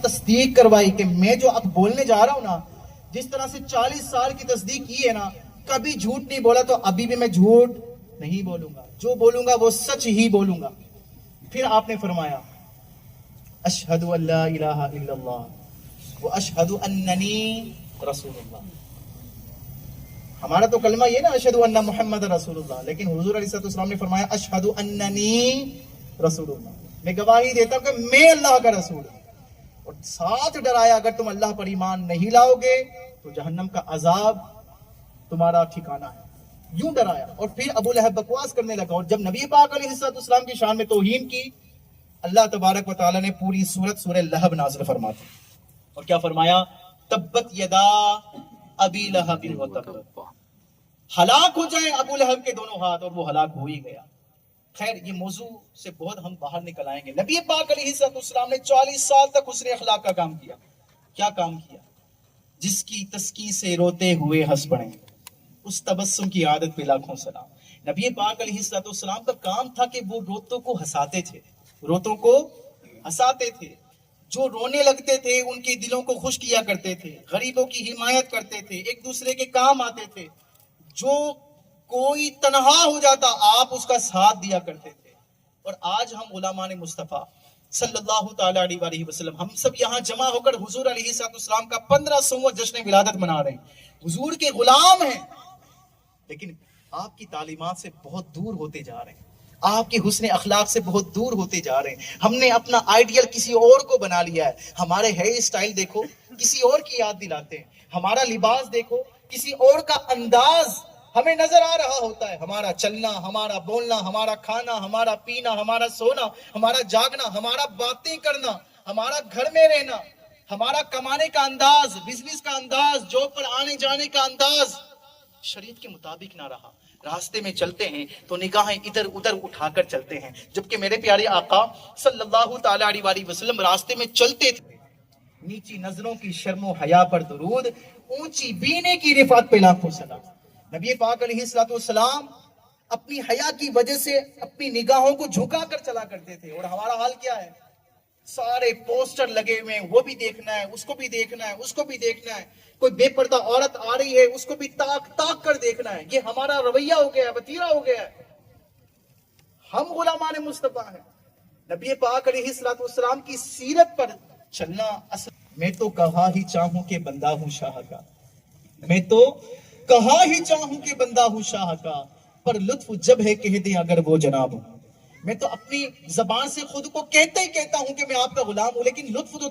تصدیق کروائی کہ میں جو اب بولنے جا رہا ہوں نا، جس طرح سے 40 سال کی تصدیق کی ہے نا، کبھی جھوٹ نہیں بولا تو ابھی بھی میں جھوٹ نہیں بولوں گا، جو بولوں گا وہ سچ ہی بولوں گا۔ پھر آپ نے فرمایا اشہد ان لا الہ الا اللہ واشہد اننی رسول اللہ۔ ہمارا تو کلمہ یہ نا اشہد ان محمد رسول اللہ، لیکن حضور علیہ السلام نے فرمایا اشہد اننی رسول اللہ، میں گواہی دیتا ہوں کہ میں اللہ کا رسول ہوں۔ اور ساتھ ڈرایا اگر تم اللہ پر ایمان نہیں لاؤ گے تو جہنم کا عذاب تمہارا ٹھکانہ ہے، یوں ڈرایا۔ اور پھر ابو لہب بکواس کرنے لگا، اور جب نبی پاک علیہ السلام کی شان میں توہین کی، اللہ تبارک و تعالیٰ نے پوری سورہ لہب نازل فرماتی، اور کیا فرمایا؟ تبت یدا ابی لہب و تب، ہلاک ہو جائیں ابو لہب کے دونوں ہاتھ، اور وہ ہلاک ہو ہی گیا۔ خیر یہ موضوع سے بہت ہم باہر نکل آئیں گے۔ نبی پاک علیہ السلام نے 40 سال تک حسن اخلاق کا کام کیا۔ کیا کام کیا؟ جس کی تسکی سے روتے ہوئے ہنس پڑیں، اس تبسم کی عادت پہ لاکھوں سلام۔ نبی پاک علیہ السلام کا کام تھا کہ وہ روتوں کو ہنساتے تھے، روتوں کو ہنساتے تھے، جو رونے لگتے تھے ان کے دلوں کو خوش کیا کرتے تھے، غریبوں کی حمایت کرتے تھے، ایک دوسرے کے کام آتے تھے، جو کوئی تنہا ہو جاتا آپ اس کا ساتھ دیا کرتے تھے۔ اور آج ہم غلامان مصطفیٰ صلی اللہ تعالیٰ علیہ وسلم، ہم سب یہاں جمع ہو کر حضور علیہ السلام کا 1500واں جشن ولادت منا رہے ہیں، حضور کے غلام ہیں، لیکن آپ کی تعلیمات سے بہت دور ہوتے جا رہے ہیں، آپ کے حسن اخلاق سے بہت دور ہوتے جا رہے ہیں۔ ہم نے اپنا آئیڈیل کسی اور کو بنا لیا ہے، ہمارے ہیئر سٹائل دیکھو کسی اور کی یاد دلاتے ہیں، ہمارا لباس دیکھو کسی اور کا انداز ہمیں نظر آ رہا ہوتا ہے، ہمارا چلنا، ہمارا بولنا، ہمارا کھانا، ہمارا پینا، ہمارا سونا، ہمارا جاگنا، ہمارا باتیں کرنا، ہمارا گھر میں رہنا، ہمارا کمانے کا انداز، بزنس کا انداز، جاب پر آنے جانے کا انداز شریعت کے مطابق نہ رہا۔ راستے میں چلتے ہیں تو نگاہیں ادھر ادھر اٹھا کر چلتے ہیں، جبکہ میرے پیارے آقا صلی اللہ تعالیٰ علیہ وسلم راستے میں چلتے تھے، نیچی نظروں کی شرم و حیا پر درود، اونچی بینے کی رفعت پہ لاکھوں سلام۔ نبی پاک علیہ السلام اپنی حیا کی وجہ سے اپنی نگاہوں کو جھکا کر چلا کرتے تھے، اور ہمارا حال کیا ہے؟ سارے پوسٹر لگے ہوئے ہیں، وہ بھی دیکھنا ہے، اس کو بھی دیکھنا ہے، اس کو بھی دیکھنا ہے، کوئی بے پردہ عورت آ رہی ہے اس کو بھی تاک تاک کر دیکھنا ہے۔ یہ ہمارا رویہ ہو گیا ہے، وتیرہ ہو گیا ہے۔ ہم غلامان مصطفیٰ ہیں، نبی پاک علیہ السلام کی سیرت پر چلنا اصل۔ میں تو کہا ہی چاہوں کہ بندہ ہوں شاہ کا، میں تو کہا ہی چاہوں کہ بندہ ہوں شاہ کا، پر لطف جب ہے کہہ دیں اگر وہ جناب ہوں۔ میں تو اپنی زبان سے خود کو کہتا ہی کہتا ہوں کہ میں آپ کا غلام ہوں، لیکن لطف تو